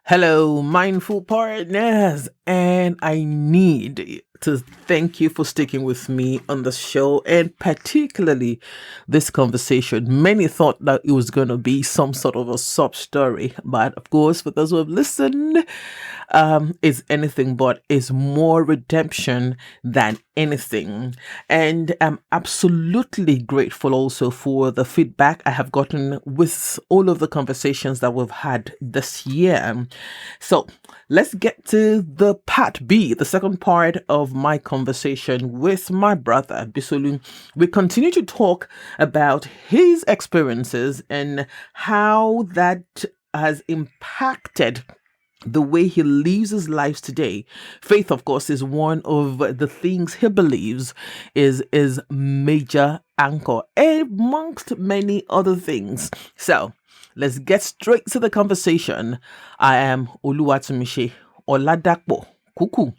Hello, mindful partners, and I need to thank you for sticking with me on the show and particularly this conversation. Many thought that it was going to be some sort of a sub story, but of course, for those who have listened, is anything but is more redemption than anything. And I'm absolutely grateful also for the feedback I have gotten with all of the conversations that we've had this year. So let's get to the part B, the second part of my conversation with my brother Bisolu. We continue to talk about his experiences and how that has impacted the way he lives his life today. Faith, of course, is one of the things he believes is major anchor, amongst many other things. So let's get straight to the conversation. I am Oluwatumishi Oladapo Kuku.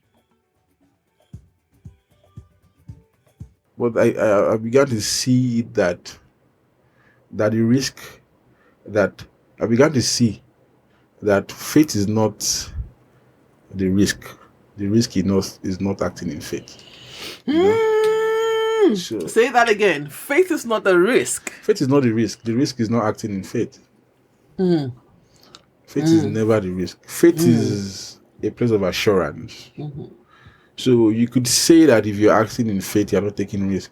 But I began to see that the risk that I began to see that faith is not the risk. The risk is not acting in faith. So Say that again. Faith is not a risk. faith is not the risk. The risk is not acting in faith. Faith is never the risk. Faith is a place of assurance. So you could say that if you're acting in faith, you're not taking risk.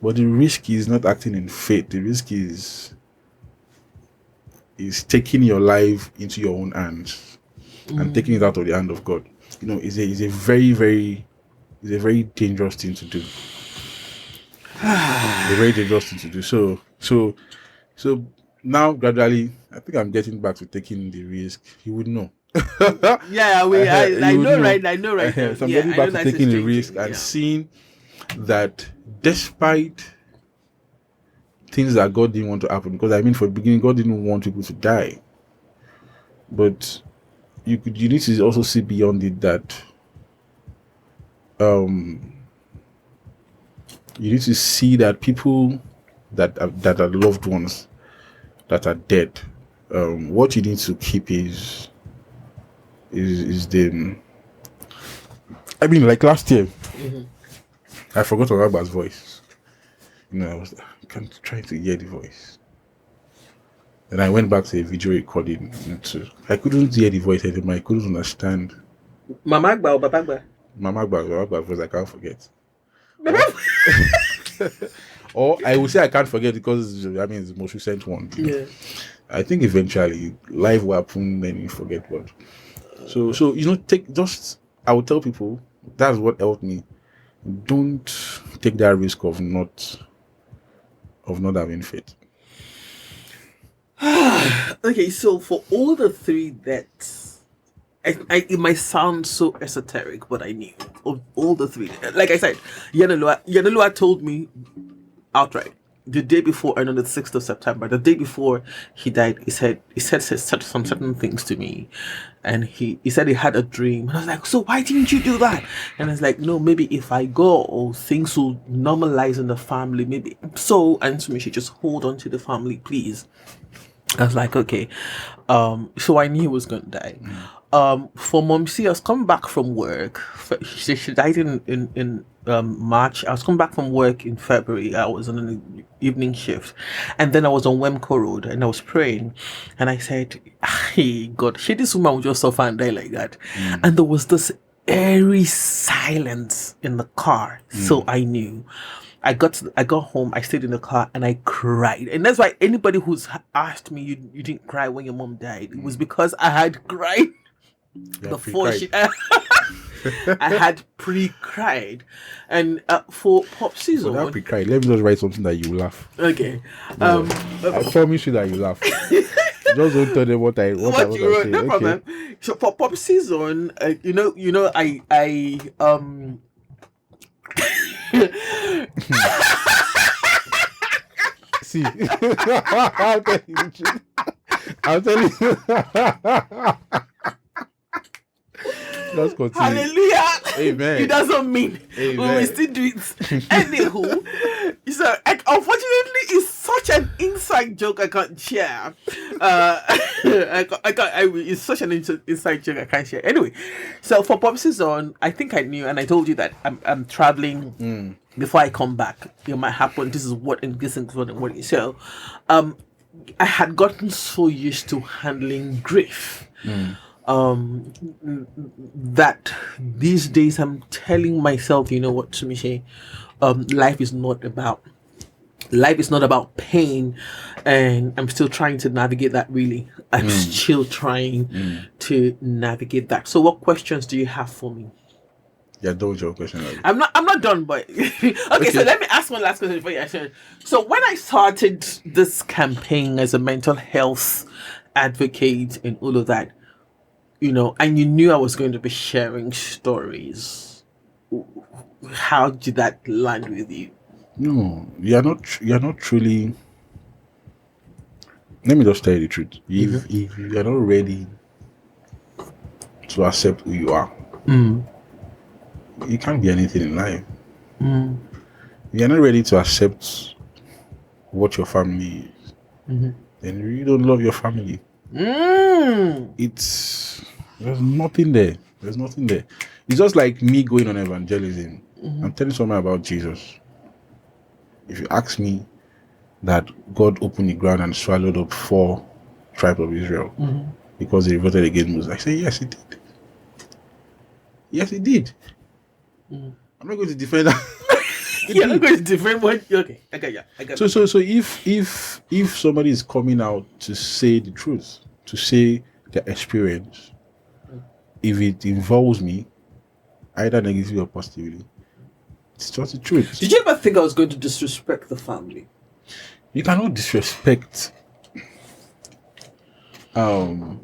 But the risk is not acting in faith. The risk is taking your life into your own hands and taking it out of the hand of God. Is a very dangerous thing to do. A very dangerous thing to do. So now gradually, I think I'm getting back to taking the risk. You would know. Yeah, I know, right? I know, right? So I'm getting back to taking the risk and seeing that despite things that God didn't want to happen, because for the beginning, God didn't want people to die. But you need to also see beyond it that you need to see that people that are loved ones that are dead, what you need to keep is the like last year, I forgot Oraba's voice. I was trying to hear the voice. Then I went back to a video recording. I couldn't hear the voice anymore. I couldn't understand. Mama Agba or Baba Agba? Mama Agba voice, I can't forget. Or I would say I can't forget because it's the most recent one. Yeah. I think eventually life will happen, then you forget what. So I would tell people that's what helped me. Don't take that risk of not having faith. Okay, so for all the three that it might sound so esoteric, but I knew of all the three. Like I said, Yanelua told me outright the day before, on the 6th of September, the day before he died, he said some certain things to me. And he said he had a dream. And I was like, so why didn't you do that? And it's like, no, maybe if I go, things will normalize in the family. Maybe so. And to me, she just hold on to the family, please. I was like, okay. So I knew he was going to die. For Mom C, I was coming back from work. She died in March. I was coming back from work in February. I was on an evening shift. And then I was on Wemco Road and I was praying. And I said, hey, God, this woman will just suffer and die like that. And there was this eerie silence in the car. So I knew. I got home, I stayed in the car and I cried. And that's why anybody who's asked me, you didn't cry when your mom died, it was because I had cried before she I had pre-cried. And for Pop season, that pre-cried, let me just write something that you laugh. Okay. I promise you that you laugh. Just don't tell them what I you wrote, say. no problem. So for Pop season, I See, I'll tell you. Let's continue. Hallelujah. Amen. It doesn't mean Amen. we will still do it. Anywho, so unfortunately, it's such an inside joke I can't share. It's such an inside joke I can't share. Anyway, so for purposes on, I think I knew, and I told you that I'm traveling before I come back. It might happen. This is what, and this is what. So, I had gotten so used to handling grief. That these days I'm telling myself, you know what, Sumishe, life is not about pain, and I'm still trying to navigate that. Really, I'm still trying to navigate that. So what questions do you have for me? Yeah, don't your question. I'm not done, but okay, so let me ask one last question before you answer. So when I started this campaign as a mental health advocate and all of that, you know, and you knew I was going to be sharing stories, how did that land with you? No, you're not. You're not truly. Let me just tell you the truth. If you're not ready to accept who you are, you can't be anything in life. If you're not ready to accept what your family is, then you don't love your family. There's nothing there. There's nothing there. It's just like me going on evangelism. I'm telling someone about Jesus. If you ask me that God opened the ground and swallowed up 4 tribes of Israel because they voted against Moses, I say yes, he did. Yes, he did. I'm not going to defend that. You're not going to defend what? Okay, I got you. So if somebody is coming out to say the truth, to say their experience, if it involves me, either negatively or positively, it's just the truth. Did you ever think I was going to disrespect the family? You cannot disrespect. Let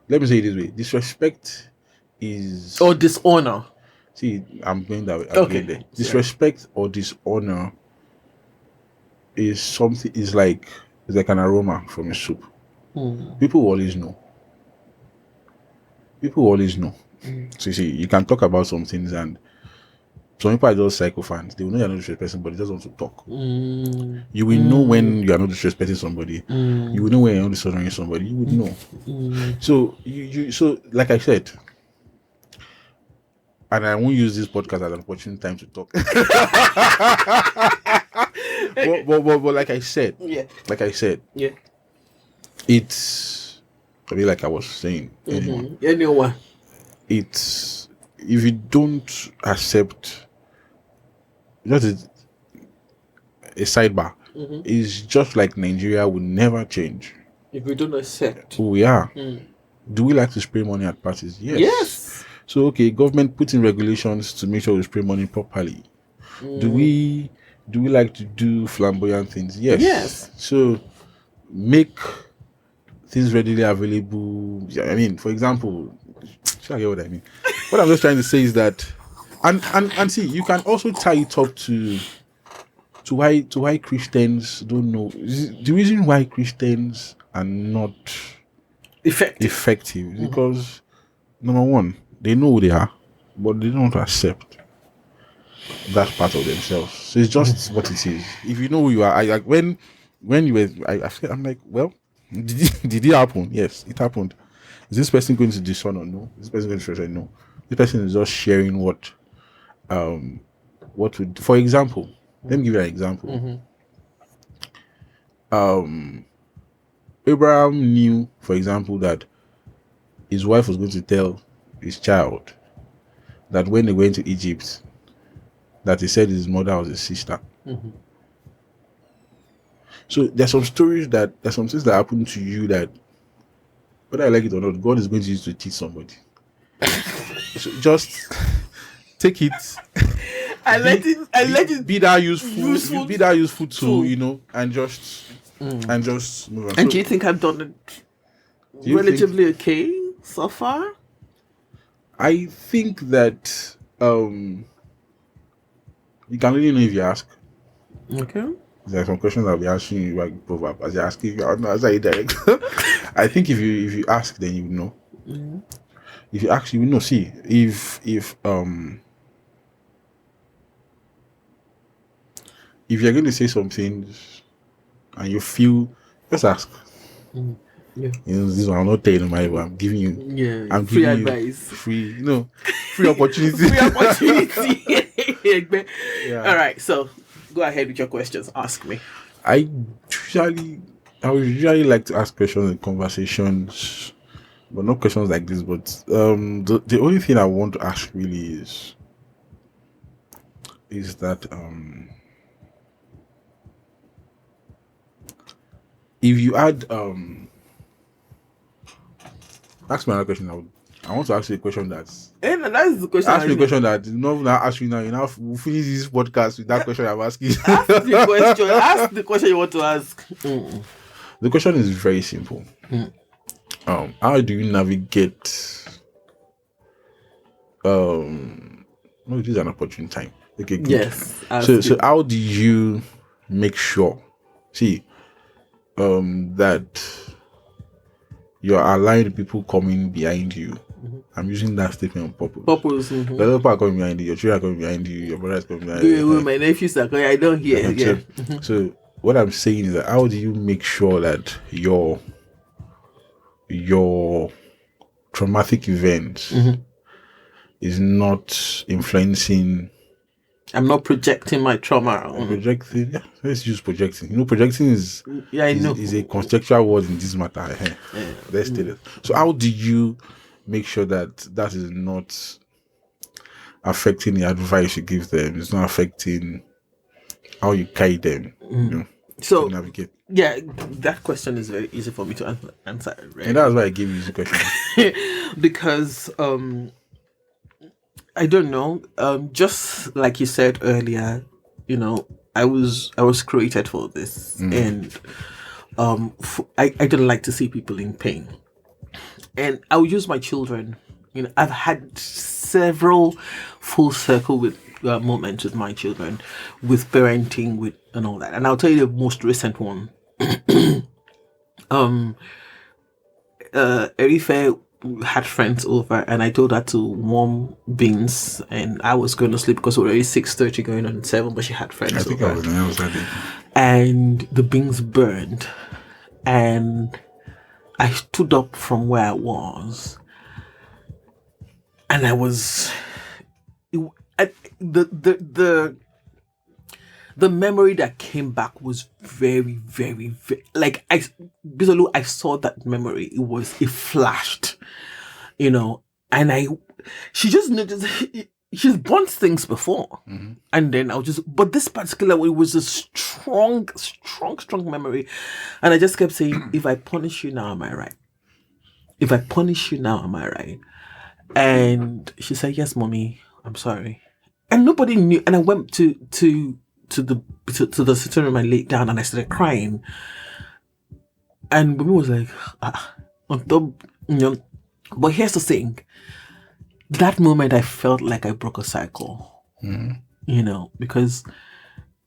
me say it this way: disrespect is or dishonor. See, I'm going that way. Okay. There. Disrespect or dishonor is something. Is like an aroma from a soup. People always know. So you see, you can talk about some things, and some people are just sycophants. They will know you're not disrespecting, but they just want to talk. You will know when you are not disrespecting somebody. You will know when you're not dishonoring somebody. You would know. So so like I said, and I won't use this podcast as an opportune time to talk. but like I said, it's like I was saying. Anyone. It's if you don't accept, just a sidebar. It's just like Nigeria will never change if we don't accept who we are. Do we like to spray money at parties? Yes. So okay, government put in regulations to make sure we spray money properly. Do we like to do flamboyant things? Yes. So make things readily available. I mean, for example, I get what I mean. What I'm just trying to say is that, and see, you can also tie it up to why Christians don't know the reason why Christians are not effective is because number one, they know who they are, but they don't accept that part of themselves. So it's just what it is. If you know who you are, I like when you were, I'm like, well, did it happen? Yes, it happened. Is this person going to dishonor? No. Is this person going to stress? No. This person is just sharing what would, for example, let me give you an example. Abraham knew, for example, that his wife was going to tell his child that when they went to Egypt, that he said his mother was his sister. So there's some things that happen to you that, whether I like it or not, God is going to use to teach somebody. So just take it. I let it be that useful. Be that useful to and just move on. And do you think I've done it relatively okay so far? I think that you can really know if you ask. Okay. There are some questions I'll be asking you like proverb as you're asking. As I direct. I think if you ask, then you know. If you ask, you will know. See, if if you're going to say something and you feel, just ask. Yeah. This one I'm not telling you, but I'm giving you. Yeah. I'm free giving advice. you free opportunity. Free opportunity. Yeah. All right. So go ahead with your questions. Ask me. I would usually like to ask questions in conversations, but not questions like this. But the only thing I want to ask really is that if you had ask me another question. I want to ask you a question that's the question. ask me a question that not now ask you now. You now we'll finish this podcast with that question I'm asking. Ask the question. Ask the question you want to ask. The question is very simple. How do you navigate? No, it is an opportune time. Okay, good. Yes. So how do you make sure? See, that you're aligned people coming behind you. I'm using that statement on purpose. The other people are coming behind you, your children are coming behind you, your brothers are coming behind you. My nephews are coming. I don't hear. Yeah. So what I'm saying is that how do you make sure that your traumatic events is not influencing? I'm not projecting my trauma. Projecting, yeah, let's use projecting. Projecting is is a contextual word in this matter. Let's state it. So how do you make sure that is not affecting the advice you give them? It's not affecting how you guide them. So to navigate. Yeah, that question is very easy for me to answer. Right? And that's why I gave you this question. Because I don't know. Just like you said earlier, I was created for this, and I don't like to see people in pain, and I'll use my children. I've had several full circle with moments with my children, with parenting, with and all that, and I'll tell you the most recent one. Erife had friends over, and I told her to warm beans, and I was going to sleep because it was already 6:30 going on 7, but she had friends over. I was that day. And the beans burned, and I stood up from where I was, and I was the memory that came back was very, very, very, like Bisolu, I saw that memory. It flashed, and she just noticed, she's burnt things before. And then but this particular one was a strong memory. And I just kept saying, if I punish you now, am I right? If I punish you now, am I right? And she said, yes, mommy, I'm sorry. And nobody knew. And I went to the sitting room, I laid down and I started crying. And Bumi was like, on top, But here's the thing. That moment I felt like I broke a cycle. Because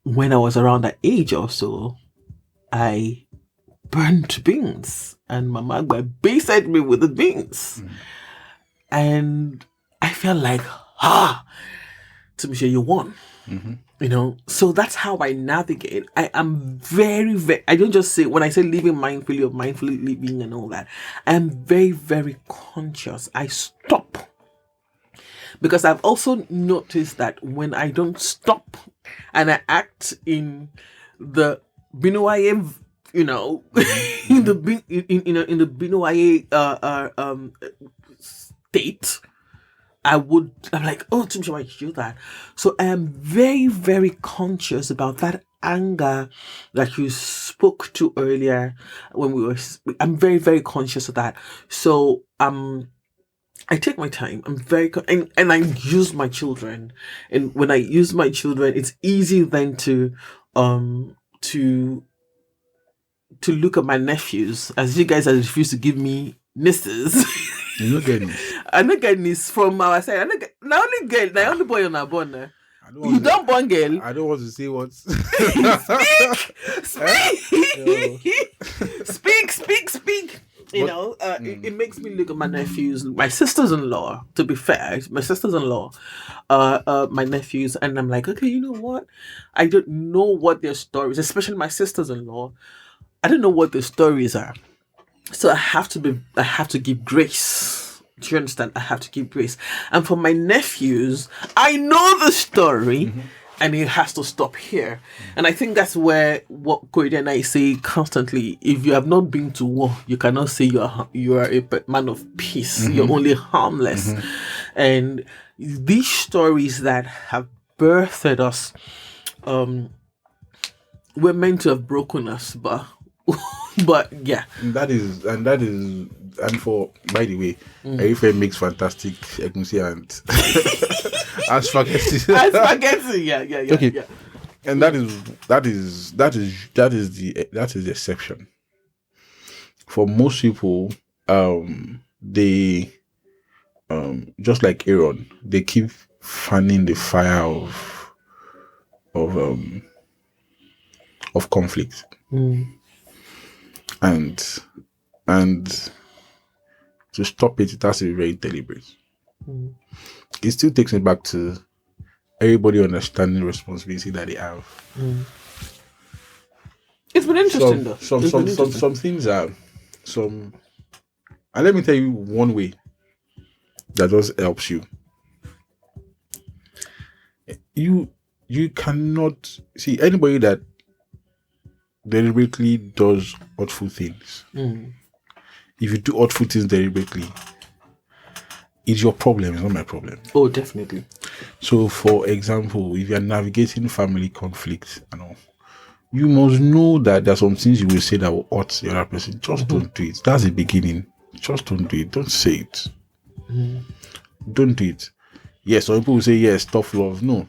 when I was around that age or so, I burnt beans and Mama basted me with the beans. And I felt like, to be sure you won. So that's how I navigate. I am very, very, I don't just say, when I say living mindfully or mindfully living and all that, I am very, very conscious. I stop. Because I've also noticed that when I don't stop and I act in the Binuaye, in the Binuaye state, I'm like, oh, Tim, why did you do that? So I am very, very conscious about that anger that you spoke to earlier I'm very, very conscious of that. So I take my time. I'm very and I use my children. And when I use my children, it's easy then to look at my nephews, as you guys have refused to give me nieces. You don't get this. I don't get this from our side. I only girl, the only boy on our born. You don't born girl. I don't want to say what. Speak. Speak. it makes me look at my nephews, my sisters-in-law. To be fair, my sisters-in-law, my nephews, and I'm like, okay, you know what? I don't know what their stories, especially my sisters-in-law. I don't know what their stories are, so I have to give grace. Do you understand? I have to give grace. And for my nephews, I know the story, and it has to stop here. And I think that's where what Corey and I say constantly: if you have not been to war, you cannot say you are a man of peace. You're only harmless. And these stories that have birthed us, were meant to have broken us, but yeah. And for, by the way, Erife makes fantastic egusi and and spaghetti. And spaghetti, yeah. Okay. Yeah. And that is the exception. For most people, they just like Aaron, they keep fanning the fire of conflict. And to stop it, it has to be very deliberate. It still takes me back to everybody understanding the responsibility that they have. It's been interesting though. Some things are and let me tell you one way that just helps you. You cannot see anybody that deliberately does hurtful things. If you do hurtful things deliberately, it's your problem, it's not my problem. Oh, definitely. So, for example, if you are navigating family conflict, you must know that there are some things you will say that will hurt the other person. Just don't do it. That's the beginning. Just don't do it. Don't say it. Don't do it. Yes, some people will say, yes, tough love. No.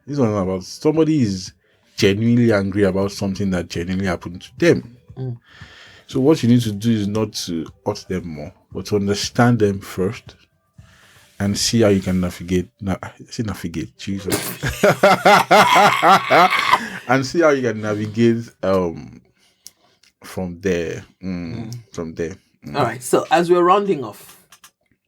This one is not about somebody is genuinely angry about something that genuinely happened to them. So what you need to do is not to hurt them more, but to understand them first and see how you can navigate. Navigate, Jesus. And see how you can navigate from there. From there. All right. So as we're rounding off,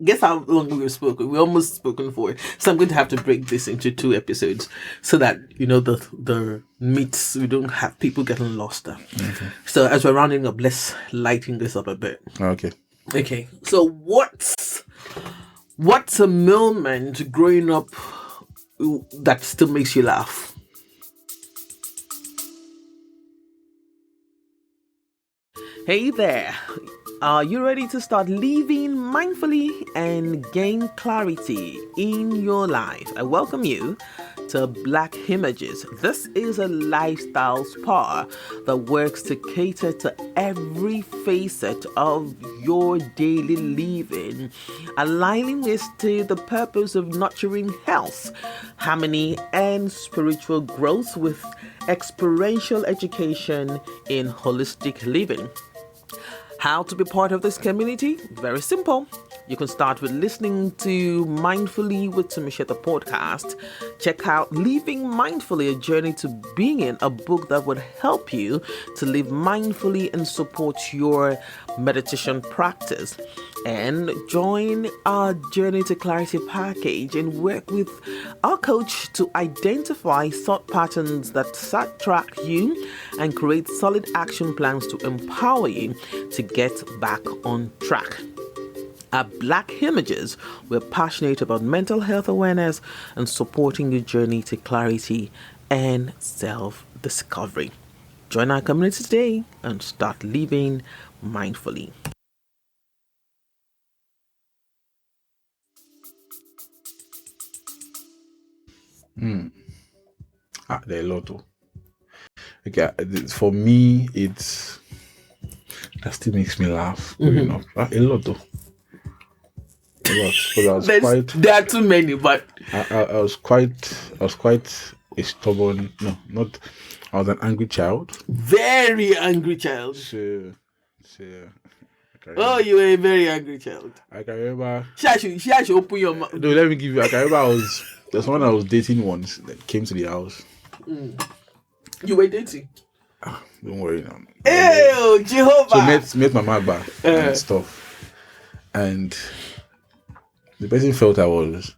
guess how long we've spoken? We almost spoken for it. So I'm going to have to break this into 2 episodes so that the meats, we don't have people getting lost there. Okay. So as we're rounding up, let's lighten this up a bit. Okay. So what's a moment growing up that still makes you laugh? Hey there. Are you ready to start living mindfully and gain clarity in your life? I welcome you to Black Images. This is a lifestyle spa that works to cater to every facet of your daily living, aligning this to the purpose of nurturing health, harmony, and spiritual growth with experiential education in holistic living. How to be part of this community? Very simple. You can start with listening to Mindfully with Tumisheta podcast. Check out Living Mindfully, A Journey to Being, a book that would help you to live mindfully and support your meditation practice. And join our Journey to Clarity package and work with our coach to identify thought patterns that sidetrack you and create solid action plans to empower you to get back on track. At Black Images, we're passionate about mental health awareness and supporting your journey to clarity and self-discovery. Join our community today and start living mindfully. There are a lot. Okay, for me, that still makes me laugh. A lot. There are too many, but I was quite a stubborn. No, not. I was an angry child. Very angry child. So oh, you were a very angry child. I can remember. She should open your mouth. No, let me give you. I can remember there's someone I was dating once that came to the house. You were dating? Don't worry now. Hey, Jehovah. So met my mother and stuff. and the person felt I was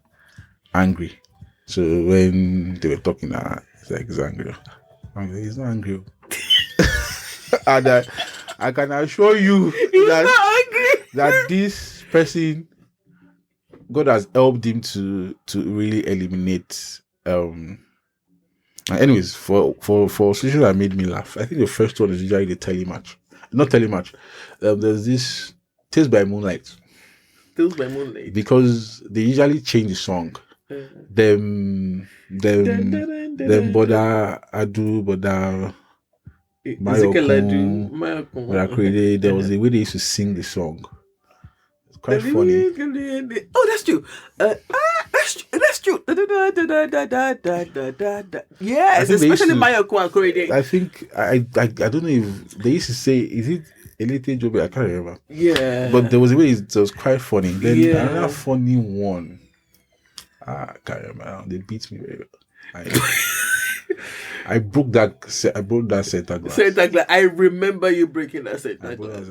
angry. So when they were talking, it's like he's angry. I'm like, he's not angry. And I can assure you He's not angry. that this person, God has helped him to really eliminate. Anyways, for situations that made me laugh, I think the first one is usually the telematch. Not telematch. There's this Taste by Moonlight. Taste by Moonlight. Because they usually change the song. Them Boda Adu Boda Mayokun Boda Krede. There was a way they used to sing the song. It's quite funny. Oh, that's true. That's true. Yes, especially Mayokun and Krede. I think I don't know if they used to say, is it Elite Jobe? I can't remember. Yeah. But there was a way it was quite funny. Then another funny one. I can't remember. They beat me very well. I broke that center glass. Center glass. I remember you breaking that center glass.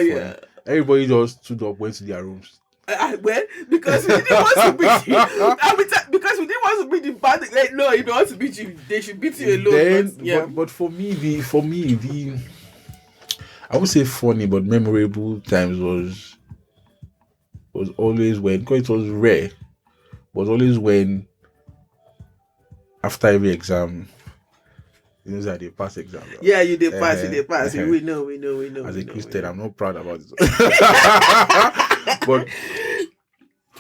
Yeah. Everybody just stood up, went to their rooms. Well, because we didn't want to beat you. Because we didn't want to beat the bad. Like, no, you don't want to beat you. They should beat you alone. Then, but for me, I would say funny but memorable times was always when, because it was rare, was always when after every exam, you know that they pass exam. Yeah, you did pass, We know. As a Christian, I'm not proud about it. But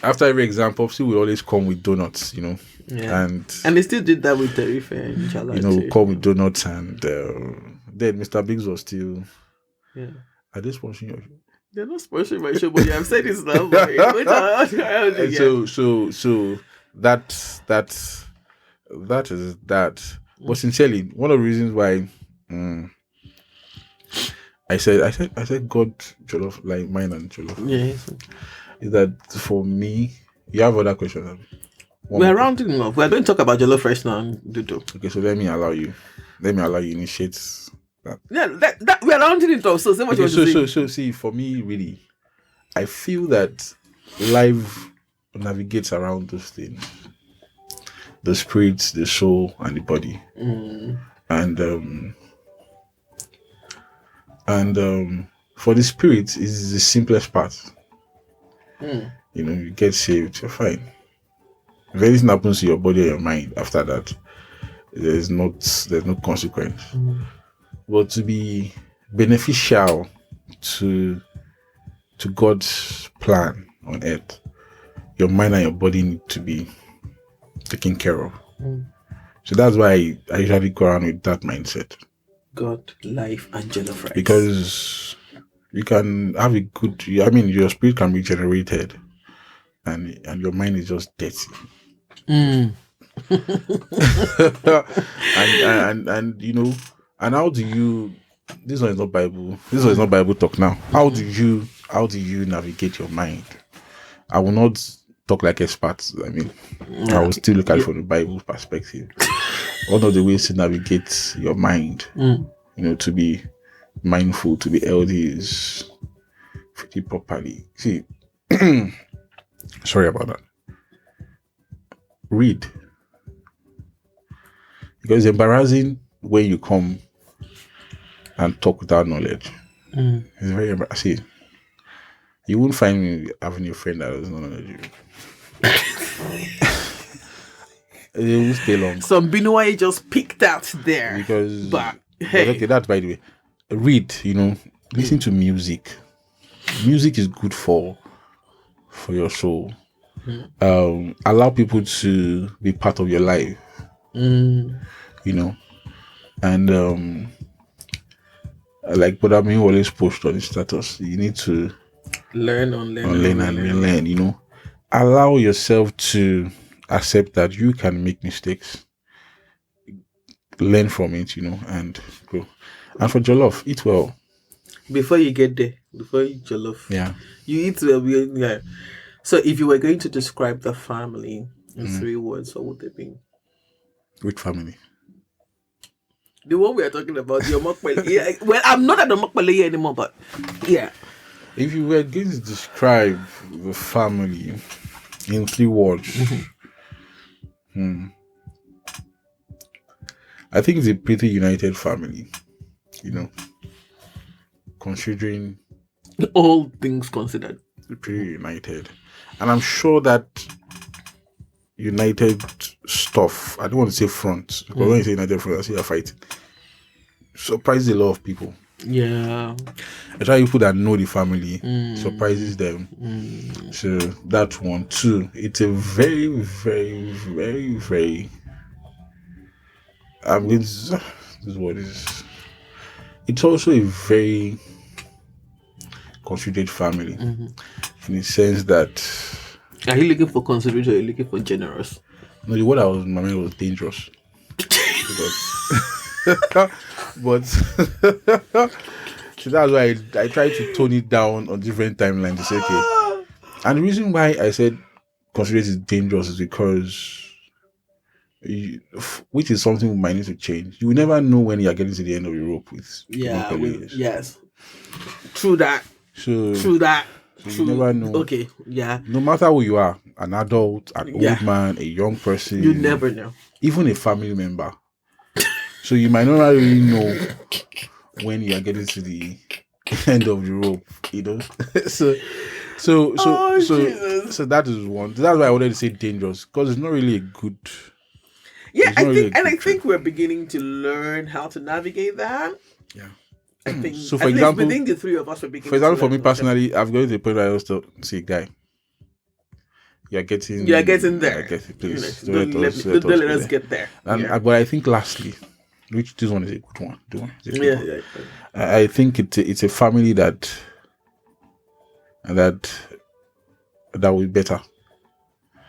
after every exam, Popsy will always come with donuts, you know. Yeah. And they still did that with Tarife and Jollof. You know, come with donuts, and then Mr. Biggs was still. Yeah. Are they sponsoring your show? They're not sponsoring my show, but you have said it's not. So that is that. But sincerely, one of the reasons why I said God Jollof, like mine and Jollof. Yes. Is that for me? You have other questions? We're rounding off. We're going to talk about Jollof first now, Dudu. Okay, so let me allow you initiate that. Yeah, that we're rounding it off. So say what you want to say. So see, for me, really, I feel that life navigates around those things: the spirit, the soul, and the body. And for the spirit, is the simplest part. You know, you get saved, you're fine. If anything happens to your body or your mind after that, there's no consequence. But to be beneficial to God's plan on earth, your mind and your body need to be taken care of. So that's why I usually go around with that mindset. God, life, and Jollof rice. Because you can have a good, your spirit can be generated, and your mind is just dirty. And you know, and how do you? This one is not Bible. This one is not Bible talk now. How do you navigate your mind? I will not talk like experts. I will still look at it from the Bible perspective. One of the ways to navigate your mind, you know, to be mindful, to be healthy, is feed it properly. See, sorry about that. Read, because it's embarrassing when you come and talk without knowledge. It's very embarrassing. You won't find me having a friend that does not know you. It will stay long. Some Binuai just picked out there. Because, but hey. Okay, that's by the way. Read, you know, listen to music. Music is good for your soul. Allow people to be part of your life. You know, and like what I mean, always post on his status. You need to learn and relearn. You know, allow yourself to accept that you can make mistakes, learn from it, you know, and grow. And for Jollof, eat well. Before you get there, before you Jollof, you eat well. Yeah. So if you were going to describe the family in 3 words, what would they be? Which family? The one we are talking about, your Mokpele. Yeah, well, I'm not at the Mokpele anymore, but yeah. If you were going to describe the family in 3 words, I think it's a pretty united family, you know, considering All things considered. pretty united. And I'm sure that united stuff, I don't want to say front, because when you say united front, I say you're fighting. Surprises a lot of people. Yeah. Especially people that know the family, surprises them. So that's one. 2, it's a very, very, very, very. I mean, this is what is. It's also a very considerate family, in the sense that. Are you looking for considerate or are you looking for generous? No, the word I was, my mind was dangerous. But so that's why I try to tone it down on different timelines to say, okay. And the reason why I said considerate is dangerous is because, which is something we might need to change. You will never know when you are getting to the end of your rope with Yes. True that. So True. you never know. Okay, yeah. No matter who you are, an adult, an old man, a young person, You never know. even a family member. So you might not really know when you are getting to the end of the rope, you know. so that is one. That's why I wanted to say dangerous, because it's not really a good. Yeah, I think we're beginning to learn how to navigate that. Yeah. I think So, at for example, least within the 3 of us, we're beginning. For example, to for me learn personally, I've got to the point where I also say, guy, you're getting there. Please Don't let us get there. And but I think lastly, which this one is a good one. Yeah. I think it's a family that will be better.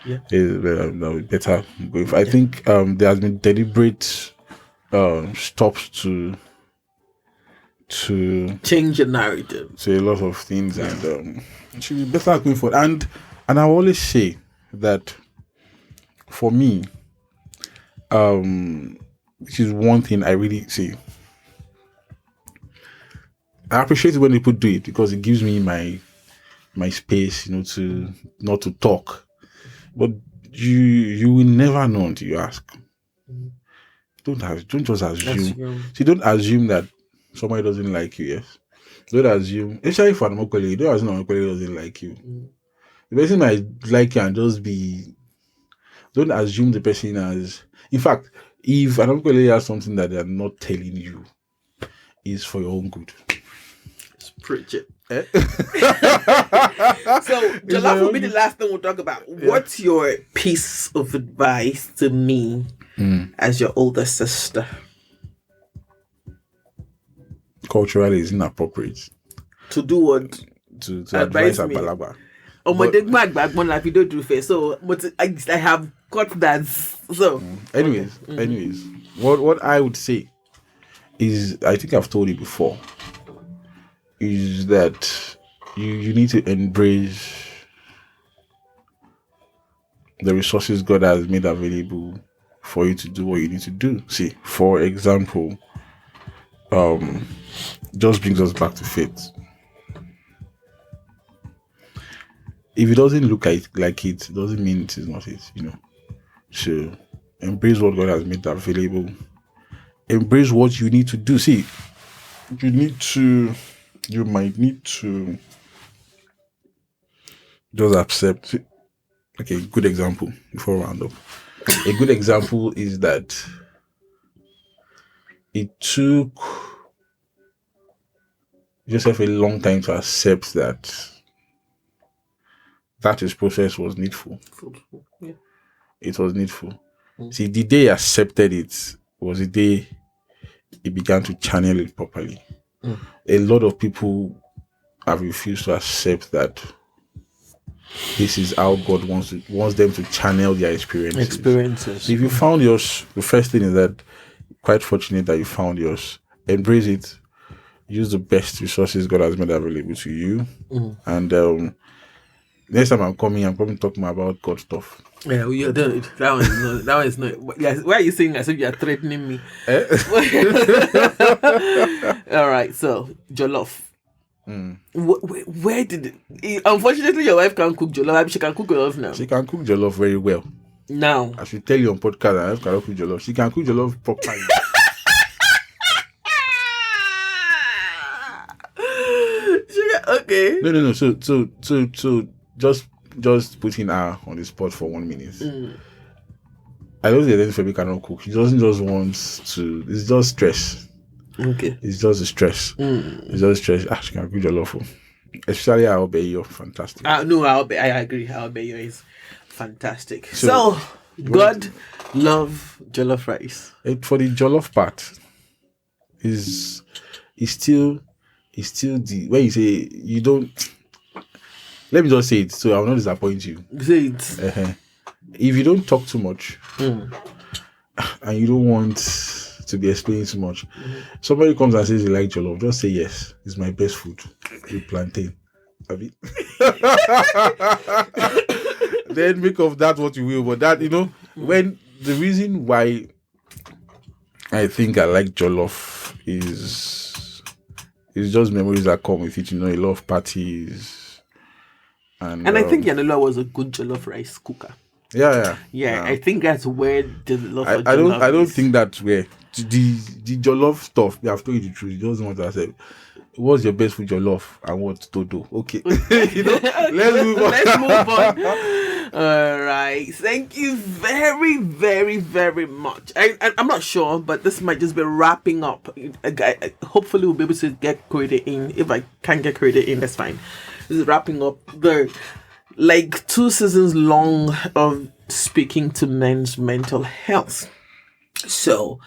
Yeah. That will be better. I think there has been deliberate stops to change the narrative. So a lot of things, and it should be better going forward. And I always say that for me, which is one thing I really say, I appreciate it when people do it, because it gives me my space, you know, to not to talk. But you will never know until you ask. Don't just assume. See, don't assume that somebody doesn't like you. Yes, don't assume. Especially for an colleague, don't assume an colleague doesn't like you. The person might like you and just be. Don't assume the person has. In fact, if an colleague has something that they are not telling you, is for your own good. Let's preach it. So Jollof will be the last thing we'll talk about. Yeah. What's your piece of advice to me as your older sister? Culturally, it's inappropriate to do what? To advise a balaba. So I have got that. So anyways, what I would say is, I think I've told you before, is that you need to embrace the resources God has made available for you to do what you need to do. See, for example, just brings us back to faith. If it doesn't look like it, doesn't mean it is not it, you know. So embrace what God has made available. Embrace what you need to do. See, you might need to just accept. Okay, good example before I round up. A good example is that it took Joseph a long time to accept that his process was needful. Yeah. It was needful. See, the day he accepted it was the day he began to channel it properly. A lot of people have refused to accept that this is how God wants them to channel their experiences. So if you found yours, the first thing is that quite fortunate that you found yours. Embrace it. Use the best resources God has made available to you. And next time I'm coming talking more about God stuff. Yeah, you're done. That one is not. Yeah, why are you saying as if you're threatening me? All right, so Jollof. Where did it? Unfortunately, your wife can't cook jollof. She can cook jollof now. She can cook jollof very well. Now, I should tell you on podcast, my wife cannot cook jollof. She can cook jollof properly. okay. No. So just putting her on the spot for 1 minute. I don't think Femi cannot cook. She doesn't just want to. It's just stress. Okay. It's just a stress. It's just stress. She can cook jollof. Especially our Obeyo, fantastic. No, I agree. Our Obeyo is fantastic. So God love jollof rice. For the jollof part, is still the when you say you don't. Let me just say it so I will not disappoint you. Say it. If you don't talk too much and you don't want to be explaining too much, somebody comes and says they like jollof, just say yes. It's my best food. With plantain. Then make of that what you will. But that, when the reason why I think I like jollof is just memories that come with it. A lot of parties. And I think Yanela was a good jollof rice cooker. Yeah. I think that's where the love for I jollof don't is. think that's where the jollof stuff. They have told you the truth. You just want to say, what's your best food jollof and what to do? Okay, let's move on. Let's move on. All right. Thank you very, very, very much. I'm not sure, but this might just be wrapping up. Hopefully, we'll be able to get Corridor in. If I can't get Corridor in, that's fine. This is wrapping up the 2 seasons long of speaking to men's mental health. So,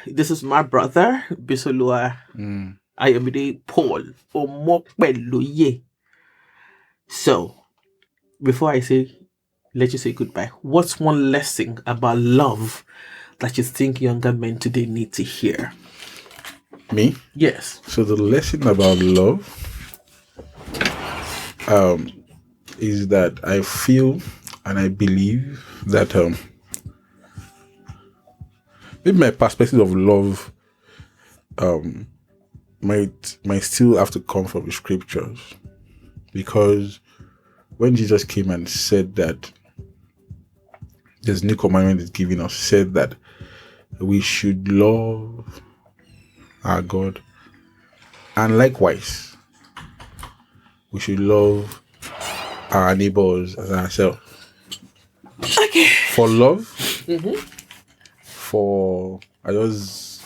this is my brother, Bisolu. Ayomide Paul Omopeloye. So, before I let you say goodbye, what's one lesson about love that you think younger men today need to hear? Me? Yes. So the lesson about love is that I feel and I believe that maybe my perspective of love might still have to come from the scriptures, because when Jesus came and said that this new commandment is given us, said that we should love our God, and likewise we should love our neighbors as ourselves. Okay. For love, for I just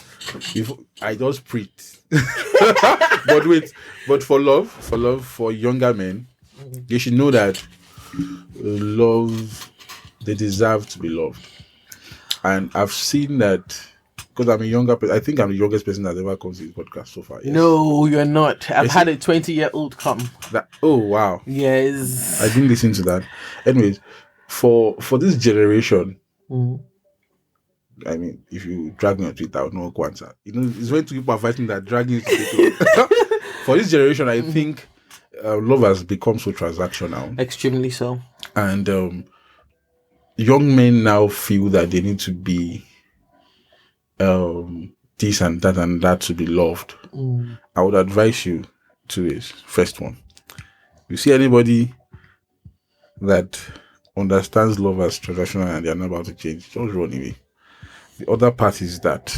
preach. but for love, for younger men, they should know that love, they deserve to be loved. And I've seen that, because I'm a younger person. I think I'm the youngest person that ever comes to this podcast so far. Yes. No, you're not. I've had a 20-year-old come. Oh wow. Yes. I didn't listen to that. Anyways, for this generation, I mean, if you drag me on Twitter, I would know what answer. It's when two people are fighting that dragging you. For this generation, I think love has become so transactional. Extremely so. And young men now feel that they need to be this and that to be loved. I would advise you to is first one. You see anybody that understands love as transactional and they're not about to change, just run away. The other part is that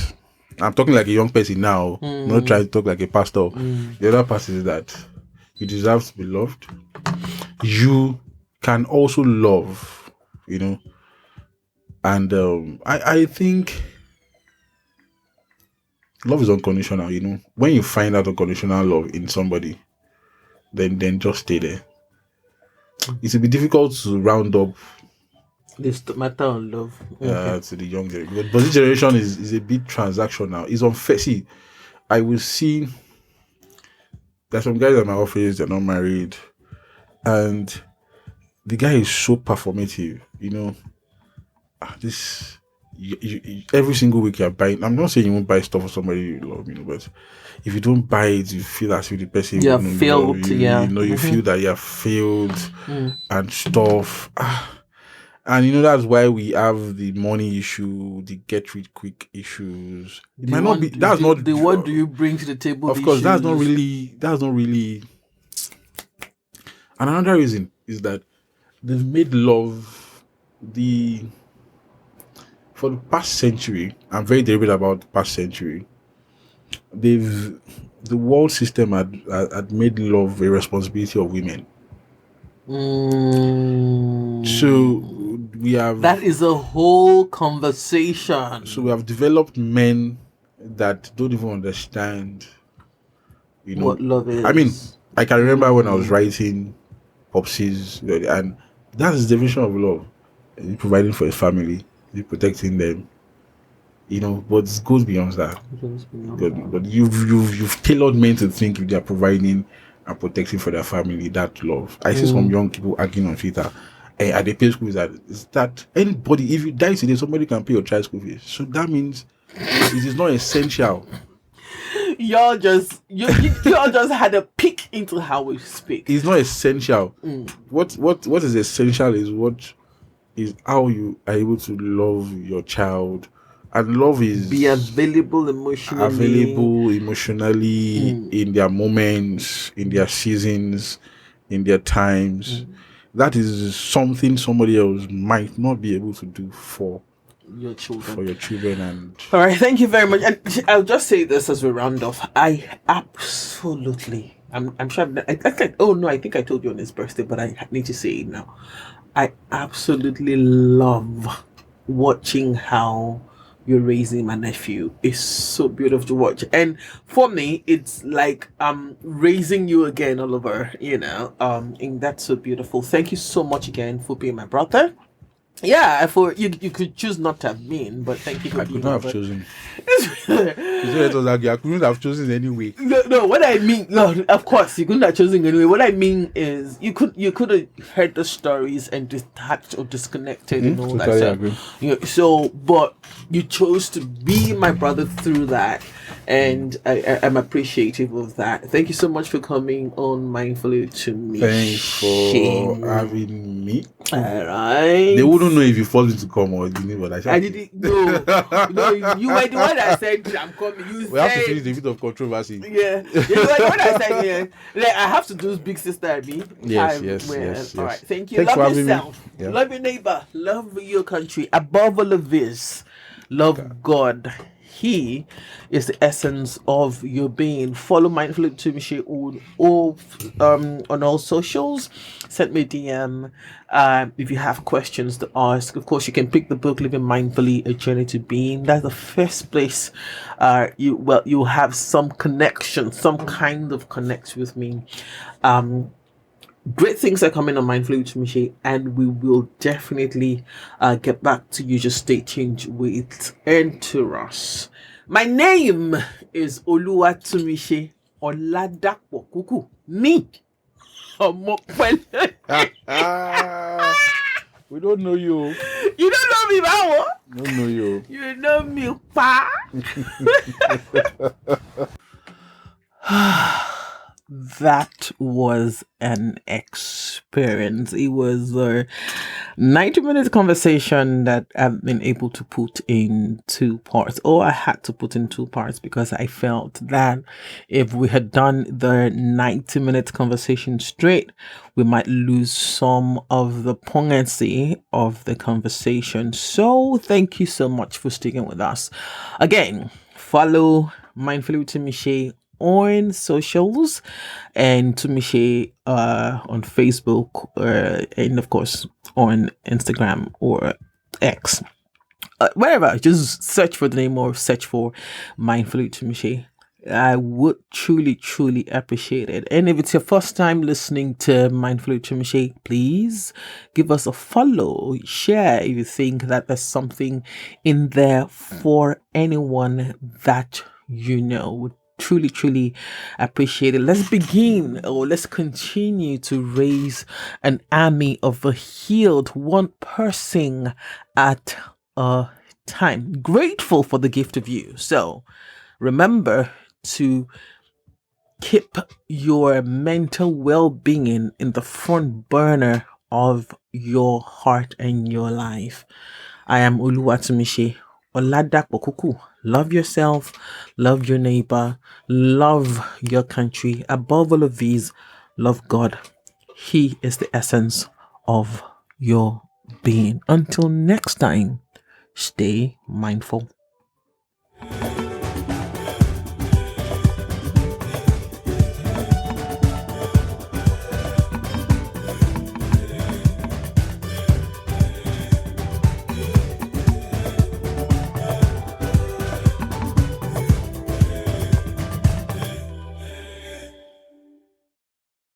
I'm talking like a young person now, not trying to talk like a pastor. The other part is that you deserve to be loved. You can also love, and I think love is unconditional. When you find out unconditional love in somebody, then just stay there. It will be difficult to round up this matter of love to the young generation, but this generation is a bit transactional. It's unfair. See, I will see there's some guys at my office, they're not married, and the guy is so performative. This every single week you're buying. I'm not saying you won't buy stuff for somebody you love, but if you don't buy it, you feel as if the person you have failed. You feel that you have failed and stuff. And that's why we have the money issue, the get rich quick issues. It might not be. That's not. What do you bring to the table? Of course, that's not really. That's not really. And another reason is that they've made love the for the past century. I'm very deliberate about the past century. The world system had made love a responsibility of women. So we have that is a whole conversation. So we have developed men that don't even understand, what love is. I mean, I can remember when I was writing Popsies, and that's the definition of love: providing for a family, protecting them. But it goes beyond that. But you've tailored men to think if they are providing and protecting for their family, that love. I see some young people arguing on Twitter. At the pay school is that anybody, if you die today, somebody can pay your child school fees. So that means it is not essential. Y'all just had a peek into how we speak. It's not essential. What is essential is how you are able to love your child. And love is be available emotionally in their moments, in their seasons, in their times. That is something somebody else might not be able to do for your children. And all right, thank you very much. And I'll just say this as we round off. I absolutely, I'm sure. I think I told you on his birthday, but I need to say it now. I absolutely love watching how you're raising my nephew. It's so beautiful to watch, and for me it's like raising you again, Oliver, and that's so beautiful. Thank you so much again for being my brother. Yeah, for you could choose not to have been, but thank you for I being. could not have chosen. I couldn't have chosen anyway. No, what I mean, no, of course you couldn't have chosen anyway. What I mean is you could have heard the stories and detached or disconnected and all totally that agree. stuff. But you chose to be my brother through that, and I'm appreciative of that. Thank you so much for coming on Mindfully to me. Thanks for having me. All right. They wouldn't know if you forced me to come or you knew what I said. I didn't. No, you were the one that said I'm coming. We have to finish the bit of controversy. Yeah, you were the one that said like I have to do big sister at me. Yes. All right, thank you. Thanks Love yourself. Yeah. Love your neighbor. Love your country. Above all of this, love God. He is the essence of your being. Follow Mindfully to Michelle on all socials. Send me a DM if you have questions to ask. Of course, you can pick the book Living Mindfully: A Journey to Being. That's the first place you'll have some connection, some kind of connect with me. Great things are coming on Mindfully with Tumiche, and we will definitely get back to you. Just stay tuned with Entourage. My name is Oluwatumiche Oladapo Kuku. Me. We don't know you. You don't know me, Bawo? Don't know you. You know me, Pa. That was an experience. It was a 90-minute conversation that I've been able to put in 2 parts. I had to put in 2 parts because I felt that if we had done the 90-minute conversation straight, we might lose some of the poignancy of the conversation. So thank you so much for sticking with us. Again, follow Mindfully with Tumiche on socials and Tumiche on Facebook and of course on Instagram or X, wherever. Just search for the name or search for Mindfully Tumiche. I would truly appreciate it. And if it's your first time listening to Mindfully Tumiche, please give us a follow, share if you think that there's something in there for anyone that you know. Would truly appreciate it. Let's begin, or let's continue to raise an army of the healed, one person at a time. Grateful for the gift of you. So remember to keep your mental well-being in the front burner of your heart and your life. I am Uluwatumishi Oladapokuku. Love yourself, love your neighbor, love your country. Above all of these, love God. He is the essence of your being. Until next time, stay mindful.